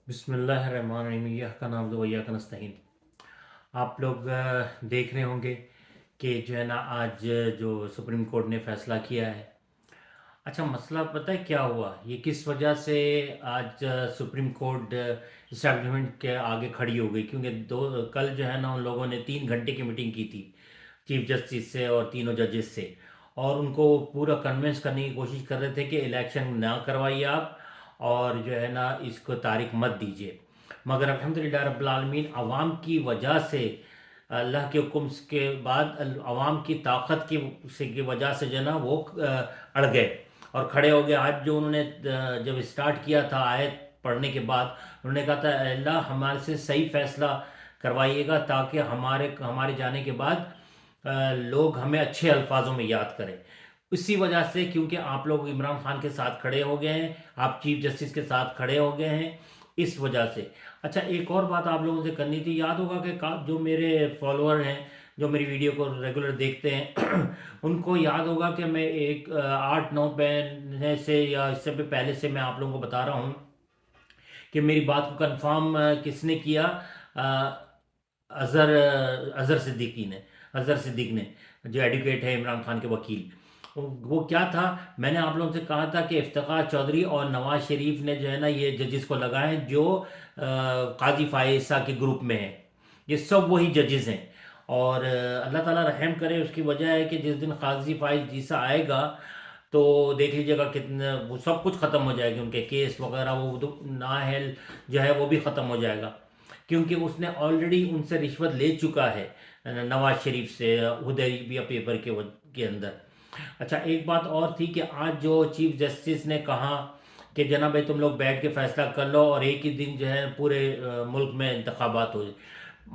बिस्मिल्लाहिर्रहमानिर्रहीम। यह का नाम दो वैया का नस्तईन। आप लोग देख रहे होंगे कि जो है ना आज जो सुप्रीम कोर्ट ने फैसला किया है। अच्छा, मसला पता है क्या हुआ, ये किस वजह से आज सुप्रीम कोर्ट इस्टेब्लिशमेंट के आगे खड़ी हो गई? क्योंकि दो कल जो है ना उन लोगों ने 3 घंटे की मीटिंग की थी चीफ जस्टिस से और तीनों जजेस से, और उनको पूरा कन्विंस करने की कोशिश कर रहे थे कि इलेक्शन ना करवाइए आप, और जो है ना इसको तारीख मत दीजिए। मगर अल्हम्दुलिल्लाह रब्बिल आलमीन अवाम की वजह से, अल्लाह के हुक्म के बाद अवाम की ताकत की वजह से जो है ना वो अड़ गए और खड़े हो गए। आज जो उन्होंने जब स्टार्ट किया था आयत पढ़ने के बाद, उन्होंने कहा था अल्लाह हमारे से सही फैसला करवाइएगा ताकि हमारे हमारे जाने के बाद लोग हमें अच्छे अल्फाजों में याद करें। इसी वजह से, क्योंकि आप लोग इमरान खान के साथ खड़े हो गए हैं, आप चीफ जस्टिस के साथ खड़े हो गए हैं, इस वजह से। अच्छा, एक और बात आप लोगों से करनी थी। याद होगा कि जो मेरे फॉलोअर हैं, जो मेरी वीडियो को रेगुलर देखते हैं उनको याद होगा कि मैं एक 8-9 महीने से या इससे भी पहले से मैं आप लोगों को बता रहा हूँ कि मेरी बात को कंफर्म किसने किया? अजहर अजहर सिद्दीकी ने, अजहर सिद्दीक ने, जो एडवोकेट है इमरान खान के वकील। वो क्या था, मैंने आप लोगों से कहा था कि इफ्तिखार चौधरी और नवाज शरीफ ने जो है ना ये जजेस को लगाए हैं जो काजी फायसा के ग्रुप में है। ये सब वही जजेस हैं। और अल्लाह ताला रहम करे, उसकी वजह है कि जिस दिन काजी फाइज जीसा आएगा तो देख लीजिएगा कितने वो सब कुछ ख़त्म हो जाएगी, उनके केस वगैरह वो नाअहल जो है वो भी ख़त्म हो जाएगा। क्योंकि उसने ऑलरेडी उनसे रिश्वत ले चुका है, नवाज शरीफ से, हुदैबिया पेपर के अंदर। अच्छा, एक बात और थी कि आज जो चीफ जस्टिस ने कहा कि जनाब भाई तुम लोग बैठ के फैसला कर लो और एक ही दिन जो है पूरे मुल्क में इंतखाबात हो जाए।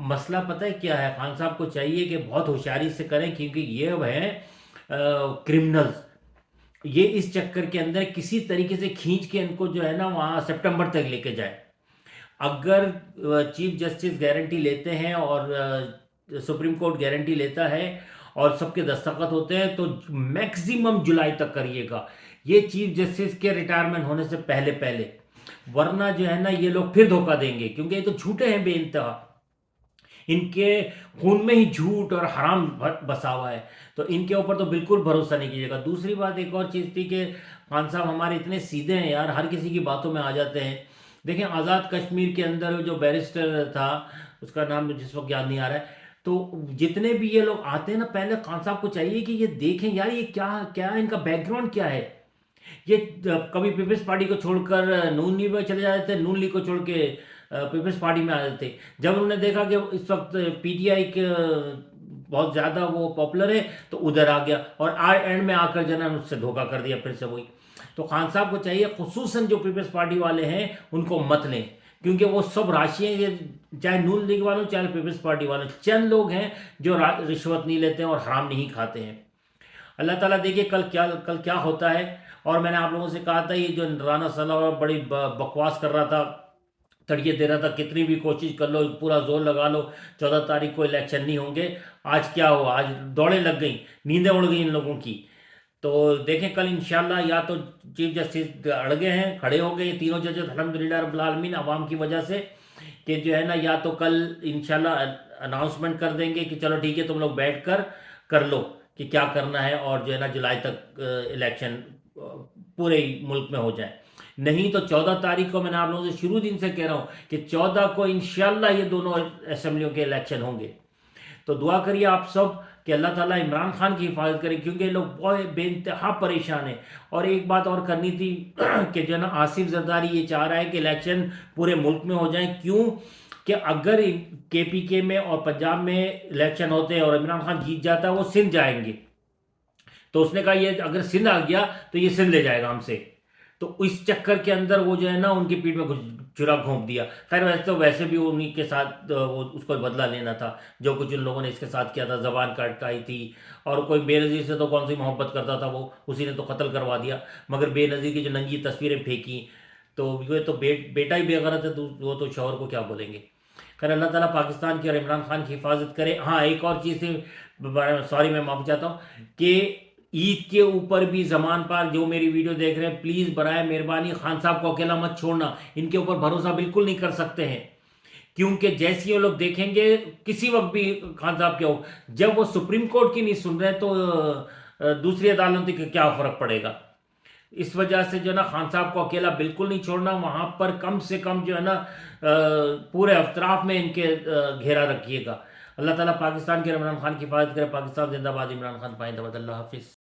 मसला पता है क्या है, खान साहब को चाहिए कि बहुत होशियारी से करें, क्योंकि ये अब हैं क्रिमिनल्स। ये इस चक्कर के अंदर किसी तरीके से खींच के इनको जो है ना वहाँ सितंबर तक लेके जाए। अगर चीफ जस्टिस गारंटी लेते हैं और सुप्रीम कोर्ट गारंटी लेता है और सबके दस्तखत होते हैं तो मैक्सिमम जुलाई तक करिएगा, ये चीफ जस्टिस के रिटायरमेंट होने से पहले पहले। वरना जो है ना ये लोग फिर धोखा देंगे, क्योंकि ये तो झूठे हैं बेइंतहा। इनके खून में ही झूठ और हराम बसा हुआ है, तो इनके ऊपर तो बिल्कुल भरोसा नहीं कीजिएगा। दूसरी बात एक और चीज़ थी कि खान साहब हमारे इतने सीधे हैं यार, हर किसी की बातों में आ जाते हैं। देखें, आज़ाद कश्मीर के अंदर जो बैरिस्टर था, उसका नाम जिस वक्त याद नहीं आ रहा है, तो जितने भी ये लोग आते हैं ना, पहले खान साहब को चाहिए कि ये देखें यार ये क्या क्या इनका बैकग्राउंड क्या है। ये कभी पीपल्स पार्टी को छोड़कर नून लीग में चले जाते थे, नून लीग को छोड़ के पीपल्स पार्टी में आ जाते थे। जब उन्होंने देखा कि इस वक्त पीटीआई के बहुत ज़्यादा वो पॉपुलर है तो उधर आ गया, और एंड में आकर जो है ना उससे धोखा कर दिया फिर से वही। तो खान साहब को चाहिए, खुसूसन जो पीपल्स पार्टी वाले हैं उनको मत लें, क्योंकि वो सब राशियाँ, ये चाहे नून लीग वालों चाहे पीपल्स पार्टी वालों, चंद लोग हैं जो रिश्वत नहीं लेते हैं और हराम नहीं खाते हैं। अल्लाह ताला देखिए कल क्या होता है। और मैंने आप लोगों से कहा था, ये जो राना सलाह बड़ी बकवास कर रहा था, तड़िए दे रहा था, कितनी भी कोशिश कर लो, पूरा जोर लगा लो, 14 तारीख को इलेक्शन नहीं होंगे। आज क्या हुआ, आज दौड़े लग गई, नींदें उड़ गई इन लोगों की। तो देखें कल इंशाल्लाह, या तो चीफ जस्टिस अड़ गए हैं, खड़े हो गए तीनों जजेस अल्हम्दुलिल्लाह रब्बिल आलमीन अवाम की वजह से, कि जो है ना या तो कल इंशाल्लाह अनाउंसमेंट कर देंगे कि चलो ठीक है तुम लोग बैठ कर कर लो कि क्या करना है, और जो है ना जुलाई तक इलेक्शन पूरे मुल्क में हो जाए। नहीं तो 14 तारीख को, मैंने आप लोगों से शुरू दिन से कह रहा हूँ कि 14 को इंशाल्लाह ये दोनों असेंबलियों के इलेक्शन होंगे। तो दुआ करिए आप सब कि अल्लाह ताला इमरान खान की हिफाजत करे, क्योंकि ये लोग बहुत बेइंतहा परेशान हैं। और एक बात और करनी थी कि जो है ना आसिफ जरदारी ये चाह रहा है कि इलेक्शन पूरे मुल्क में हो जाए। क्यों? कि अगर केपीके में और पंजाब में इलेक्शन होते हैं और इमरान खान जीत जाता है, वो सिंध जाएंगे। तो उसने कहा ये अगर सिंध आ गया तो ये सिंध ले जाएगा हमसे। तो इस चक्कर के अंदर वो जो है ना उनकी पीठ में छुरा घोंप दिया। खैर वैसे तो वैसे भी उन्हीं के साथ वो उसको बदला लेना था, जो कुछ उन लोगों ने इसके साथ किया था, जबान काटकाई थी। और कोई बेनज़ीर से तो कौन सी मोहब्बत करता था वो, उसी ने तो कत्ल करवा दिया। मगर बेनज़ीर की जो नंगी तस्वीरें फेंकी, तो ये तो बेटा ही बेगैरत है, तो वो तो शौहर को क्या बोलेंगे। खैर अल्लाह ताला पाकिस्तान की और इमरान खान की हिफाजत करे। हाँ, एक और चीज़ थी, सॉरी मैं माफ़ी चाहता हूँ कि عید کے اوپر بھی زمان پار جو میری ویڈیو دیکھ رہے ہیں پلیز برائے مہربانی خان صاحب کو اکیلا مت چھوڑنا، ان کے اوپر بھروسہ بالکل نہیں کر سکتے ہیں، کیونکہ جیسی وہ لوگ دیکھیں گے کسی وقت بھی خان صاحب کے ہو، جب وہ سپریم کورٹ کی نہیں سن رہے تو دوسری عدالتوں کا کیا فرق پڑے گا؟ اس وجہ سے جو ہے نا خان صاحب کو اکیلا بالکل نہیں چھوڑنا، وہاں پر کم سے کم جو ہے نا پورے اطراف میں ان کے گھیرا رکھیے گا۔ اللہ تعالیٰ پاکستان کے عمران خان کی حفاظت کرے، پاکستان زندہ باد، عمران خان پائندہ باد، اللہ حافظ۔